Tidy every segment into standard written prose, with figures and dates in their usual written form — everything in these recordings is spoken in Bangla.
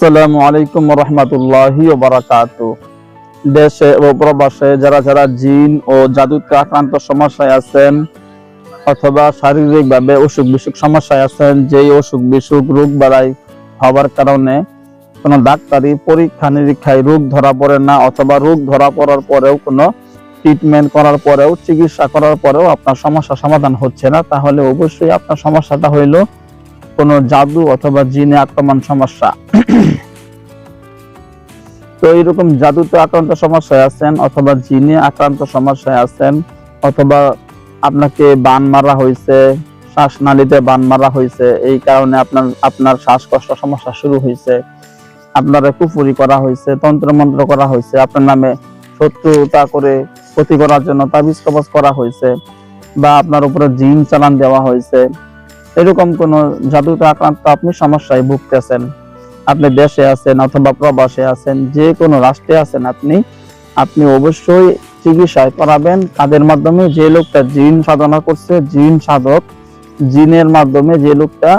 আসসালামু আলাইকুম ওয়া রাহমাতুল্লাহি ওয়া বারাকাতুহু। দেশে ও প্রবাসে যারা যারা জিন ও জাদুতে আক্রান্ত সমস্যায় আছেন অথবা শারীরিকভাবে অসুখ বিসুখ সমস্যায় আছেন, যেই অসুখ বিসুখ রোগ বাড়াই হওয়ার কারণে কোনো ডাক্তারি পরীক্ষা নিরীক্ষায় রোগ ধরা পড়ে না, অথবা রোগ ধরা পড়ার পরেও কোনো ট্রিটমেন্ট করার পরেও চিকিৎসা করার পরেও আপনার সমস্যা সমাধান হচ্ছে না, তাহলে অবশ্যই আপনার সমস্যাটা হইল কোনো জাদু অথবা জিনে আক্রমণ সমস্যা। তো এইরকম জাদুতে আক্রান্ত সমস্যায় আছেন অথবা জিনে আক্রান্ত সমস্যায় আছেন, অথবা আপনাকে বান মারা হয়েছে, শ্বাসনালীতে বান মারা হয়েছে, এই কারণে আপনার শ্বাসকষ্ট সমস্যা শুরু হয়েছে, আপনার কুফরি করা হয়েছে, তন্ত্রমন্ত্র করা হয়েছে, আপনার নামে শত্রুতা করে ক্ষতি করার জন্য তাবিজ কবজ করা হয়েছে, বা আপনার উপরে জিন চালান দেওয়া হয়েছে, এরকম কোন জাদুতে আক্রান্ত আপনি সমস্যায় ভুগতেছেন, আপনি দেশে আছেন অথবা প্রবাসে আছেন, যে কোনো রাষ্ট্রে আছেন, আপনি অবশ্যই চিকিৎসা করাবেন। তাদের মাধ্যমে যে লোকটা জিন সাধনা করছে, জিন সাধক, জিনের মাধ্যমে যে লোকটা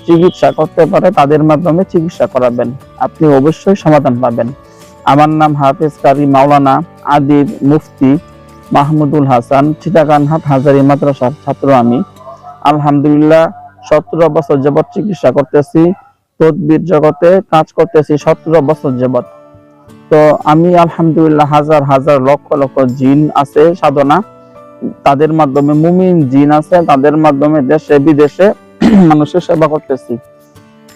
চিকিৎসা করতে পারে, তাদের মাধ্যমে চিকিৎসা করাবেন, আপনি অবশ্যই সমাধান পাবেন। আমার নাম হাফেজ কারি মাওলানা আদিব মুফতি মাহমুদুল হাসান, চিটাগানহাট হাজারী মাদ্রাসার ছাত্র আমি। আলহামদুলিল্লাহ 17 বছর যাবত চিকিৎসা করতেছি, তদবির জগতে কাজ করতেছি 17 বছর যাবত। তো আমি আলহামদুলিল্লাহ হাজার হাজার লক্ষ লক্ষ জিন আছে সাধনা, তাদের মাধ্যমে মুমিন জিন আছে, তাদের মাধ্যমে দেশে বিদেশে মানুষের সেবা করতেছি।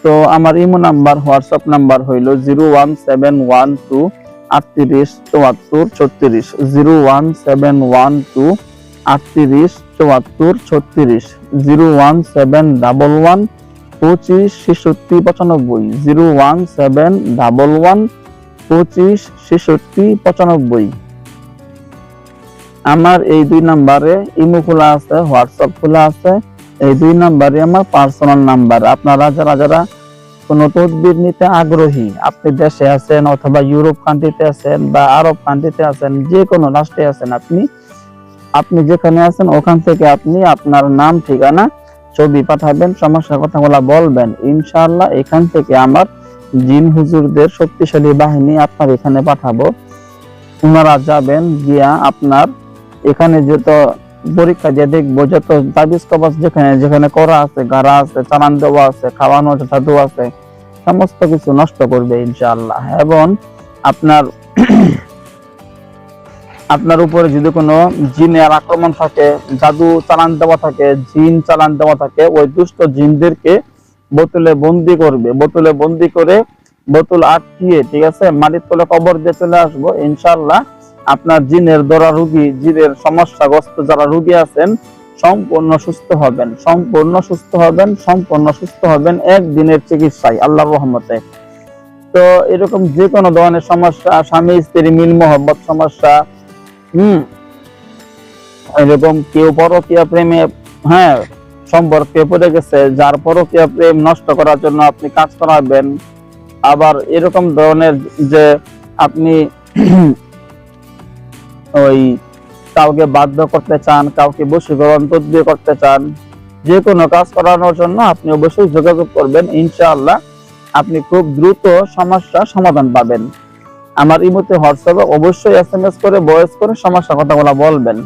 তো আমার ইমো নাম্বার, হোয়াটসঅ্যাপ নাম্বার হইল 01712 38 74 36, 01712 38 74 36, 01711 25 66 95, 01711 25 66 95। আমার এই দুই নাম্বারে ইমো খোলা আছে, হোয়াটসঅ্যাপ খোলা আছে, এই দুই নাম্বারে আমার পার্সোনাল নাম্বার। আপনারা যারা যারা কোনো তদবির নিতে আগ্রহী, আপনি দেশে আছেন অথবা ইউরোপ কান্ট্রিতে আছেন বা আরব কান্ট্রিতে আছেন, যে কোনো রাষ্ট্রে আছেন, আপনি যেখানে আছেন ওখান থেকে আপনি আপনার নাম, ঠিকানা, ছবি পাঠাবেন, সমস্যার কথাগুলো বলবেন। ইনশাআল্লাহ এখান থেকে আমার জিন হুজুরদের শক্তিশালী বাহিনী আপনার এখানে পাঠাবো। ওনারা যাবেন, গিয়া আপনার এখানে যত পরীক্ষা দিয়ে দেখবো, যত তাবিজ কবজ যেখানে যেখানে করা আছে, গাড়া আছে, চালান দেওয়া আছে, খাওয়ানো জাদু আছে, সমস্ত কিছু নষ্ট করবে ইনশাআল্লাহ। এবং আপনার উপরে যদি কোনো জিনের আক্রমণ থাকে, জাদু চালান দেওয়া থাকে, জিন চালান দেওয়া থাকে, ওই দুষ্ট জিনদেরকে বোতলে বন্দি করবে, বোতলে বন্দি করে বোতল আটকিয়ে, ঠিক আছে, মাটির তলে কবর দিয়ে চলে আসবো ইনশাআল্লাহ। আপনার জিনের দ্বারা রোগী, জিনের সমস্যাগ্রস্ত যারা রোগী আছেন, সম্পূর্ণ সুস্থ হবেন, সম্পূর্ণ সুস্থ হবেন, সম্পূর্ণ সুস্থ হবেন একদিনের চিকিৎসায় আল্লাহর রহমতে। তো এরকম যে কোনো ধরনের সমস্যা, স্বামী স্ত্রী মিল মহব্বত সমস্যা, এরকম কেউ পরকীয়া প্রেমে সম্পর্কে পড়ে গেছে, যার পরকীয়া প্রেম নষ্ট করার জন্য আপনি কাজ করাবেন। আবার এরকম ধরনের যে আপনি ওই কাউকে বাধ্য করতে চান, কাউকে বশীকরণ তদবির করতে চান, যে কোনো কাজ করানোর জন্য আপনি অবশ্যই যোগাযোগ করবেন। ইনশাআল্লাহ আপনি খুব দ্রুত সমস্যা সমাধান পাবেন। আমার ইমোতে, হোয়াটসঅ্যাপে অবশ্যই SMS করে, ভয়েস করে সমস্যা কথাগুলো বলবেন।